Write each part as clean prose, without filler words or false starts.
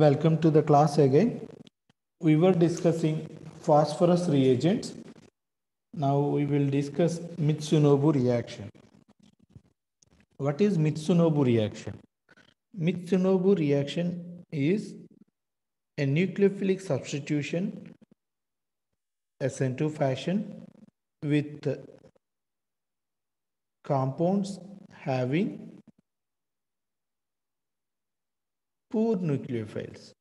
Welcome to the class again. We were discussing phosphorus reagents. Now we will discuss Mitsunobu reaction. What is Mitsunobu reaction? Mitsunobu reaction is a nucleophilic substitution SN2 fashion with compounds having poor nucleophiles.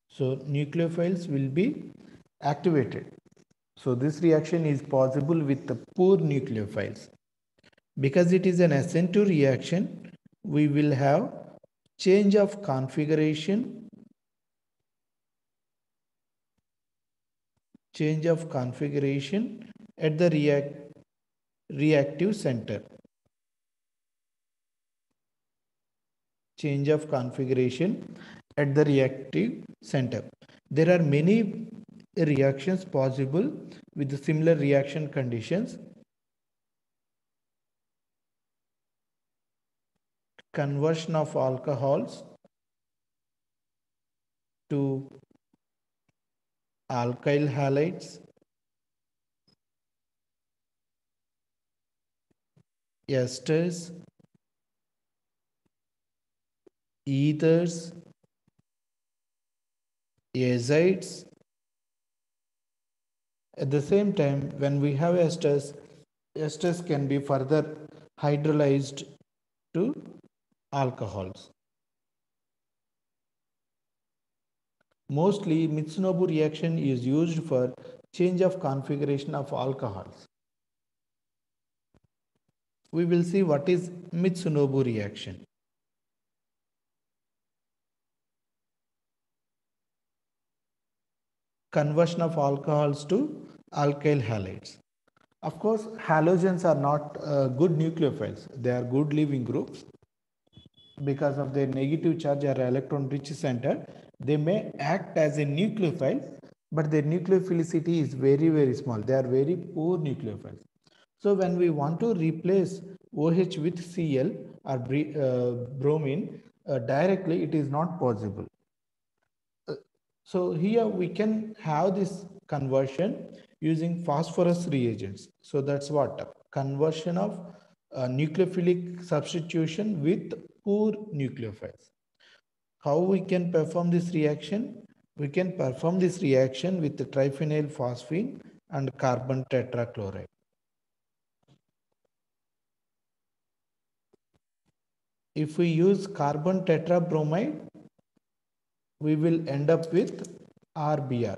So nucleophiles will be activated. So this reaction is possible with the poor nucleophiles. Because it is an SN2 reaction, we will have change of configuration at the reactive center. Change of configuration at the reactive center. There are many reactions possible with the similar reaction conditions. Conversion of alcohols to alkyl halides, esters, ethers, azides. At the same time, when we have esters, esters can be further hydrolyzed to alcohols. Mostly, Mitsunobu reaction is used for change of configuration of alcohols. We will see what is Mitsunobu reaction. Conversion of alcohols to alkyl halides. Of course, halogens are not good nucleophiles. They are good leaving groups. Because of their negative charge or electron rich center, they may act as a nucleophile, but their nucleophilicity is very small. They are very poor nucleophiles. So when we want to replace OH with Cl or bromine directly, it is not possible. So here we can have this conversion using phosphorus reagents. So that's what conversion of nucleophilic substitution with poor nucleophiles. How we can perform this reaction? We can perform this reaction with the triphenyl phosphine and carbon tetrachloride. If we use carbon tetrabromide, we will end up with RBr.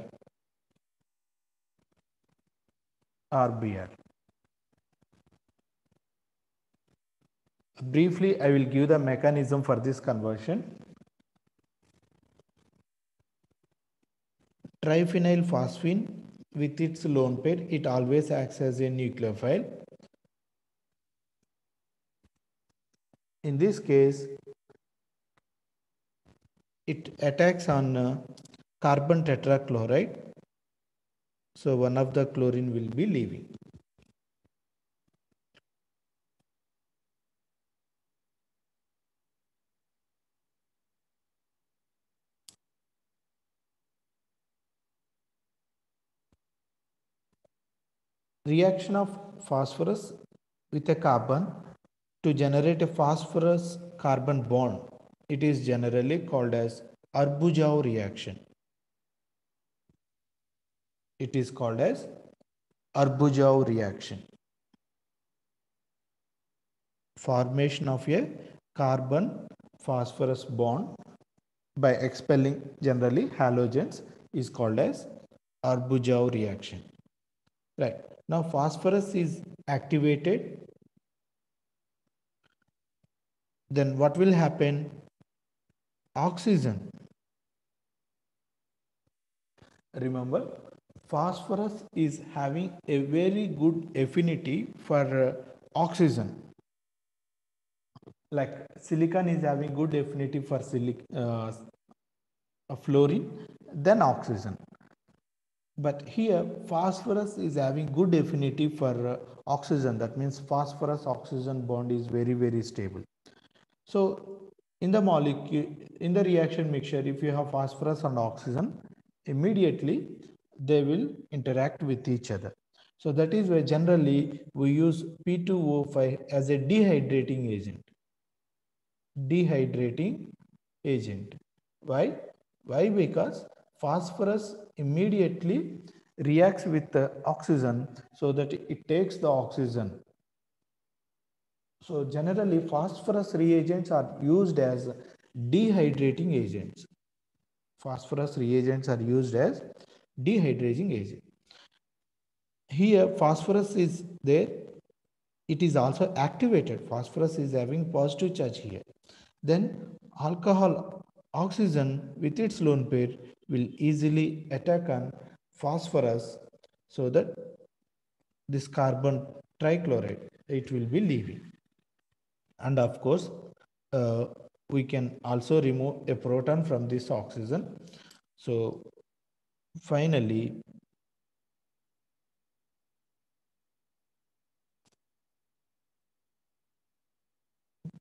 Briefly, I will give the mechanism for this conversion. Triphenyl phosphine with its lone pair, it always acts as a nucleophile. In this case, it attacks on carbon tetrachloride. So one of the chlorine will be leaving. Reaction of phosphorus with a carbon to generate a phosphorus carbon bond. It is generally called as Arbuzov reaction. It is called as Arbuzov reaction. Formation of a carbon phosphorus bond by expelling generally halogens is called as Arbuzov reaction. Right. Now phosphorus is activated. Then what will happen? Oxygen. Remember, phosphorus is having a very good affinity for oxygen. Like silicon is having good affinity for fluorine than oxygen. But here phosphorus is having good affinity for oxygen. That means phosphorus oxygen bond is very stable. So in the molecule, in the reaction mixture, if you have phosphorus and oxygen, immediately they will interact with each other. So that is why generally we use P2O5 as a dehydrating agent. Dehydrating agent. Why? Why? Because phosphorus immediately reacts with the oxygen, so that it takes the oxygen. So generally phosphorus reagents are used as dehydrating agents. Phosphorus reagents are used as dehydrating agent. Here phosphorus is there, it is also activated. Phosphorus is having positive charge here. Then alcohol oxygen with its lone pair will easily attack on phosphorus, so that this carbon trichloride it will be leaving. And of course uh, we can also remove a proton from this oxygen. So finally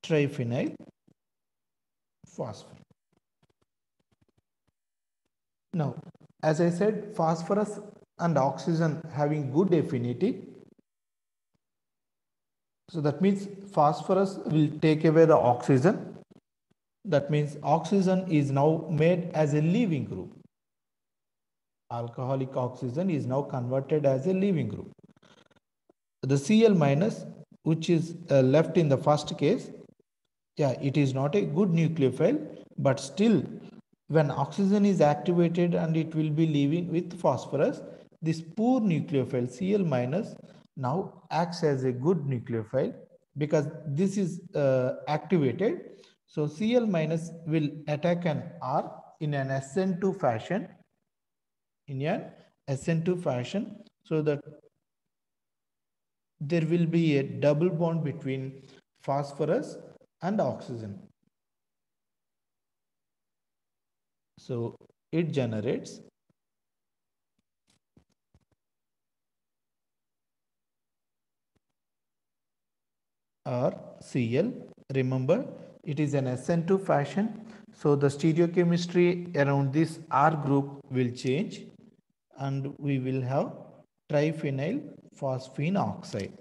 triphenyl phosphate. Now, as I said, phosphorus and oxygen having good affinity. So that means phosphorus will take away the oxygen. That means oxygen is now made as a leaving group. Alcoholic oxygen is now converted as a leaving group. The Cl minus, which is left in the first case, yeah, it is not a good nucleophile, but still when oxygen is activated and it will be leaving with phosphorus, this poor nucleophile Cl minus now acts as a good nucleophile because this is activated. So Cl minus will attack an R in an SN2 fashion, so that there will be a double bond between phosphorus and oxygen. So it generates or Cl. Remember, it is an SN2 fashion. So the stereochemistry around this R group will change and we will have triphenyl phosphine oxide.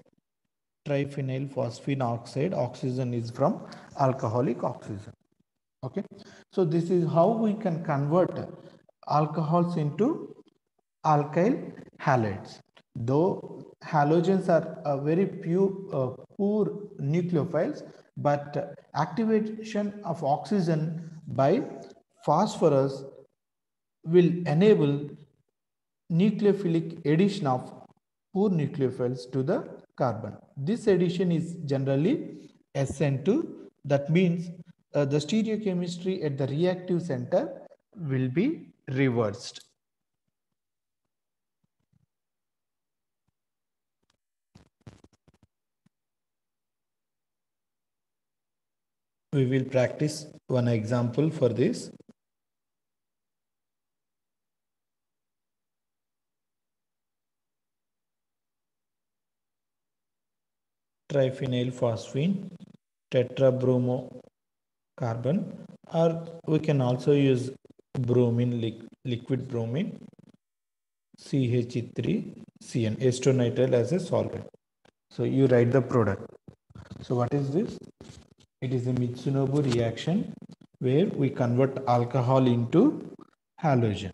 Triphenyl phosphine oxide, oxygen is from alcoholic oxygen. Okay, so this is how we can convert alcohols into alkyl halides. Though halogens are very poor nucleophiles, but activation of oxygen by phosphorus will enable nucleophilic addition of poor nucleophiles to the carbon. This addition is generally SN2. That means the stereochemistry at the reactive center will be reversed. We will practice one example for this. Triphenyl phosphine, tetrabromo carbon, or we can also use bromine, liquid bromine, CH3CN, acetonitrile as a solvent. So you write the product. So what is this? It is a Mitsunobu reaction where we convert alcohol into halogen.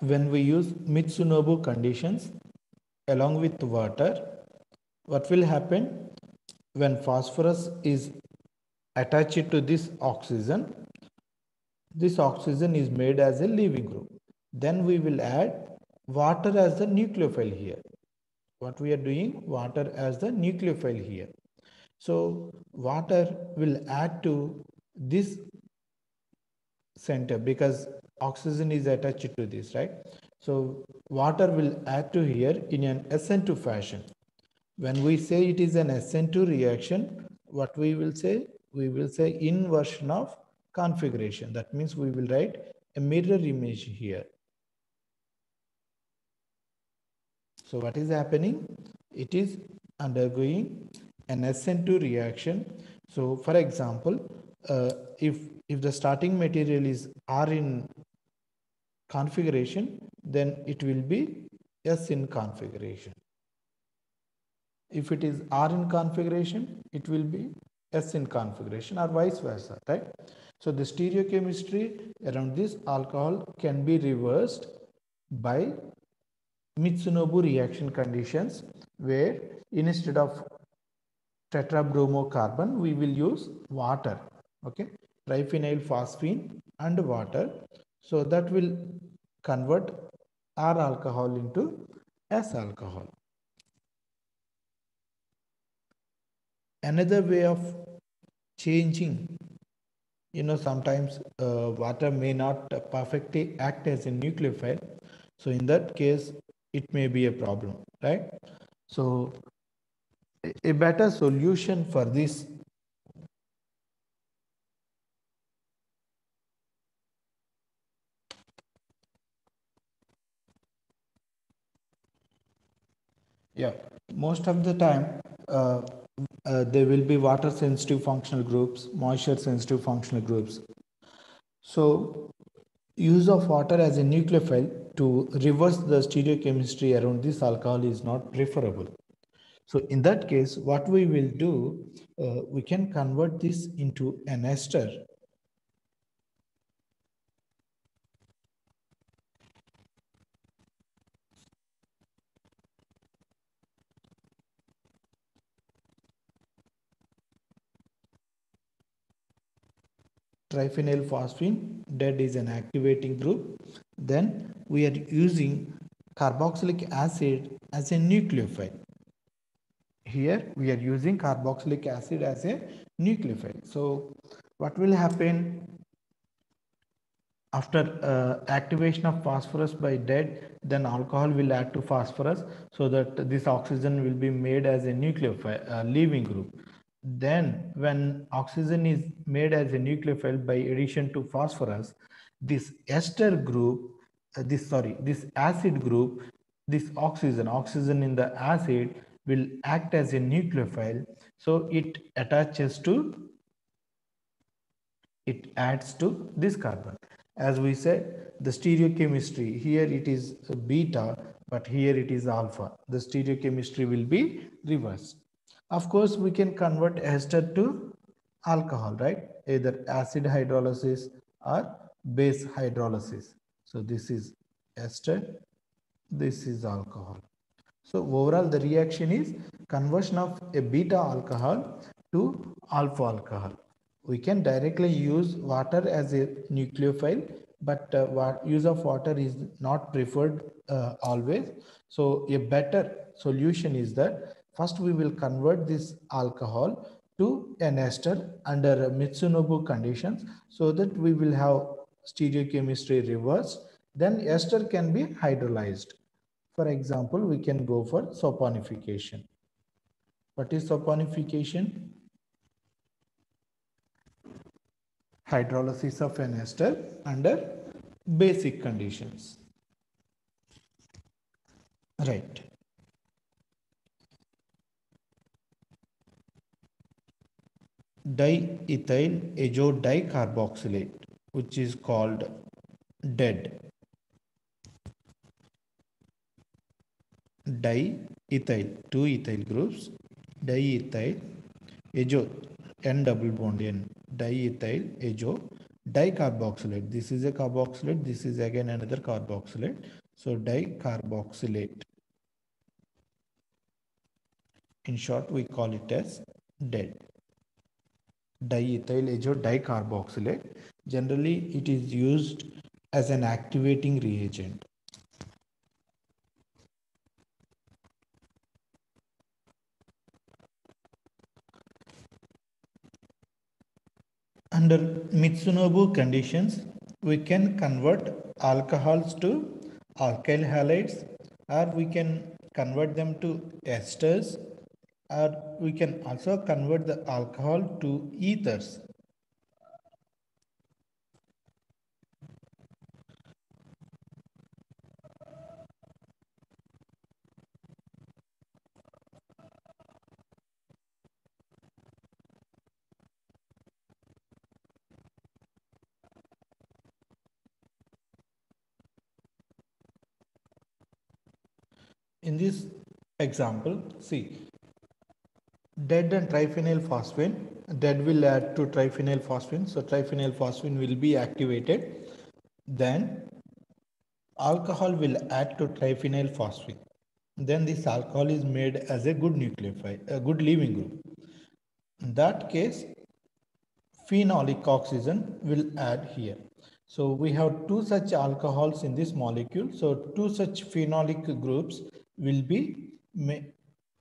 When we use Mitsunobu conditions along with water, what will happen when phosphorus is attached to this oxygen? This oxygen is made as a leaving group. Then we will add water as the nucleophile here. What we are doing? Water as the nucleophile here. So water will add to this center because oxygen is attached to this, right? So water will add to here in an SN2 fashion. When we say it is an SN2 reaction, what we will say? We will say inversion of configuration. That means we will write a mirror image here. So what is happening? It is undergoing an SN2 reaction. So for example, if the starting material is R in configuration, then it will be S in configuration. If it is R in configuration, it will be S in configuration or vice versa, right? So the stereochemistry around this alcohol can be reversed by Mitsunobu reaction conditions, where instead of tetrabromocarbon, we will use water, okay? Triphenyl phosphine and water. So that will convert R alcohol into S alcohol. Another way of changing, sometimes water may not perfectly act as a nucleophile. So in that case, it may be a problem, right? So a better solution for this, yeah, most of the time there will be water sensitive functional groups, moisture sensitive functional groups. So use of water as a nucleophile to reverse the stereochemistry around this alcohol is not preferable. So in that case, what we will do, we can convert this into an ester. Triphenyl phosphine, that is an activating group. Then we are using carboxylic acid as a nucleophile. Here we are using carboxylic acid as a nucleophile. So what will happen after activation of phosphorus by dead, then alcohol will add to phosphorus, so that this oxygen will be made as a nucleophile leaving group. Then when oxygen is made as a nucleophile by addition to phosphorus, this ester group, this acid group, this oxygen in the acid will act as a nucleophile, so it adds to this carbon. As we said, the stereochemistry, here it is beta, but here it is alpha. The stereochemistry will be reversed. Of course, we can convert ester to alcohol, right? Either acid hydrolysis or base hydrolysis. So this is ester, this is alcohol. So overall the reaction is conversion of a beta alcohol to alpha alcohol. We can directly use water as a nucleophile, but use of water is not preferred always. So a better solution is that first we will convert this alcohol to an ester under Mitsunobu conditions, so that we will have stereochemistry reversed. Then ester can be hydrolyzed. For example, we can go for saponification. What is saponification? Hydrolysis of an ester under basic conditions. Right. Diethyl azodicarboxylate, which is called DED. Diethyl, two ethyl groups, diethyl azo, N double bond N, diethyl azo dicarboxylate. This is a carboxylate, this is again another carboxylate. So dicarboxylate. In short, we call it as DED. Diethyl azo dicarboxylate. Generally, it is used as an activating reagent. Under Mitsunobu conditions, we can convert alcohols to alkyl halides, or we can convert them to esters, or we can also convert the alcohol to ethers. In this example, see, dead and triphenyl phosphine, dead will add to triphenyl phosphine, so triphenyl phosphine will be activated. Then alcohol will add to triphenyl phosphine. Then this alcohol is made as a good nucleophile, a good leaving group. In that case, phenolic oxygen will add here. So we have two such alcohols in this molecule. So two such phenolic groups will be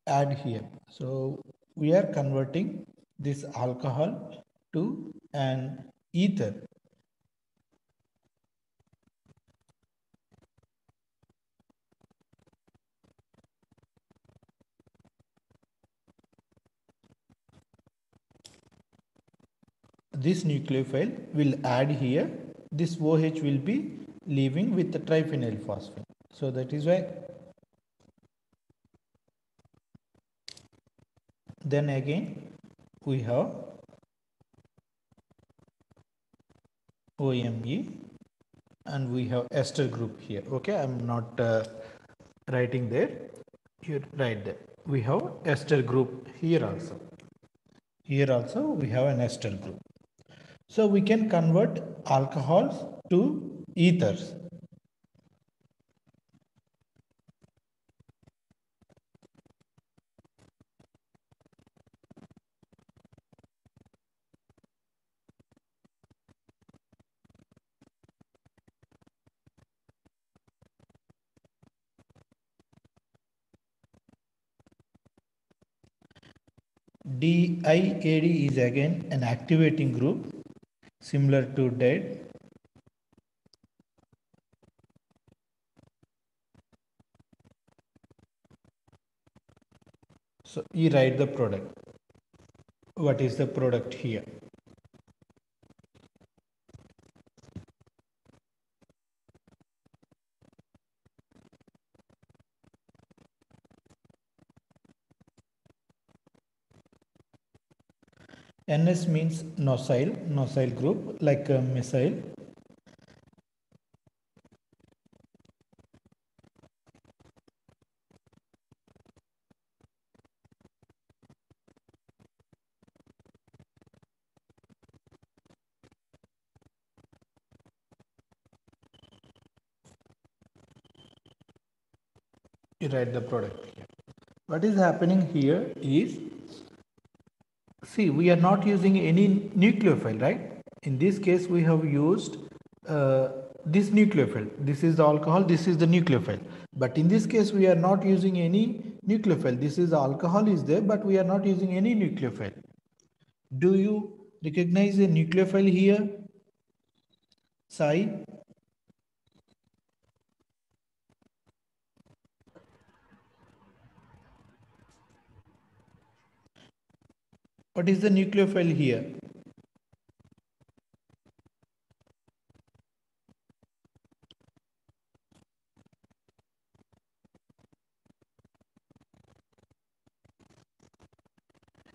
add here. So we are converting this alcohol to an ether. This nucleophile will add here. This OH will be leaving with the triphenyl phosphine. So that is why. Then again we have OMe and we have ester group here. Okay, I'm not writing there. Here, right there. We have ester group here also. Here also we have an ester group. So we can convert alcohols to ethers. DIAD is again an activating group similar to dead. So you write the product. What is the product here? NS means nosyl group like a methyl. You write the product here. What is happening here is, see, we are not using any nucleophile, right? In this case, we have used this nucleophile. This is the alcohol, this is the nucleophile. But in this case, we are not using any nucleophile. This is the alcohol is there, but we are not using any nucleophile. Do you recognize a nucleophile here? Sai? What is the nucleophile here?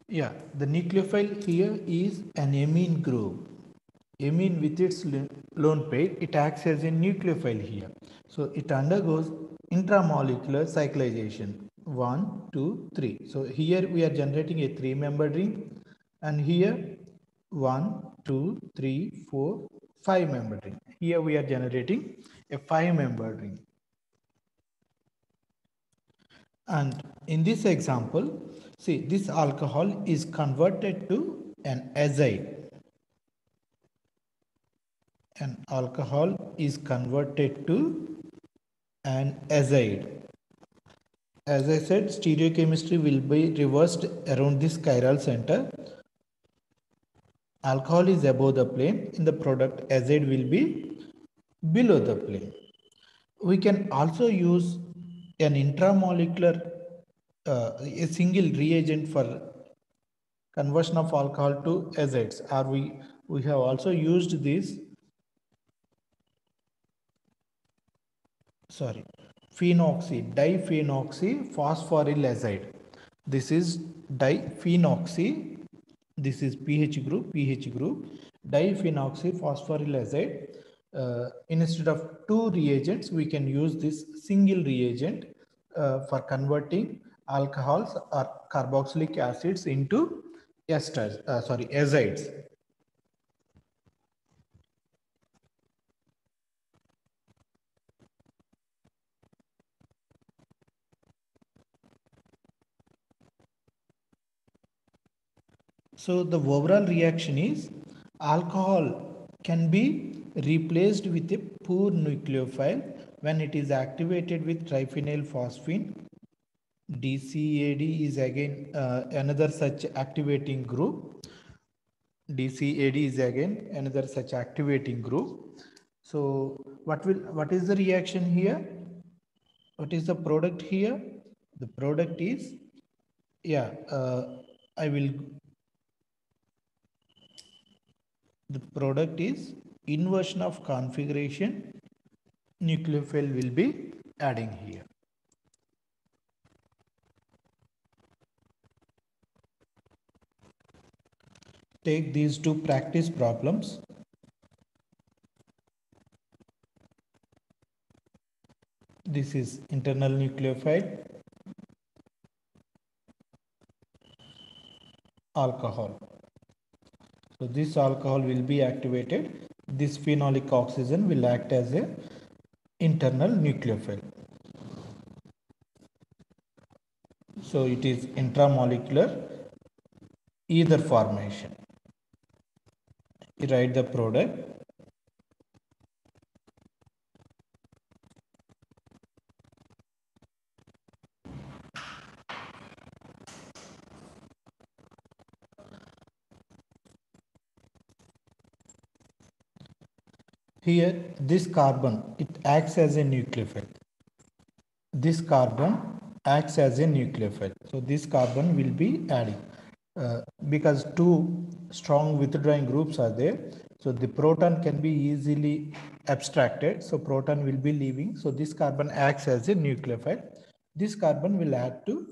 Yeah, the nucleophile here is an amine group. Amine with its lone pair, it acts as a nucleophile here. So it undergoes intramolecular cyclization. 1, 2, 3. So here we are generating a 3-membered ring, and here 1, 2, 3, 4, 5-membered ring. Here we are generating a 5-membered ring. And in this example, see, this alcohol is converted to an azide. An alcohol is converted to an azide. As I said, stereochemistry will be reversed around this chiral center. Alcohol is above the plane. In the product, azide will be below the plane. We can also use an intramolecular, a single reagent for conversion of alcohol to azides, or we have also used this, sorry, phenoxy diphenoxy phosphoryl azide. This is diphenoxy, this is pH group diphenoxy phosphoryl azide. Instead of two reagents, we can use this single reagent for converting alcohols or carboxylic acids into esters, azides. So the overall reaction is alcohol can be replaced with a poor nucleophile when it is activated with triphenyl phosphine. DCAD is again another such activating group. DCAD is again another such activating group. So what is the reaction here? What is the product here? The product is, yeah, I will, the product is inversion of configuration. Nucleophile will be adding here. Take these two practice problems. This is internal nucleophile, alcohol. So this alcohol will be activated. This phenolic oxygen will act as a internal nucleophile. So it is intramolecular ether formation. You write the product. Here this carbon, it acts as a nucleophile. This carbon acts as a nucleophile. So this carbon will be adding because two strong withdrawing groups are there. So the proton can be easily abstracted. So proton will be leaving. So this carbon acts as a nucleophile. This carbon will add to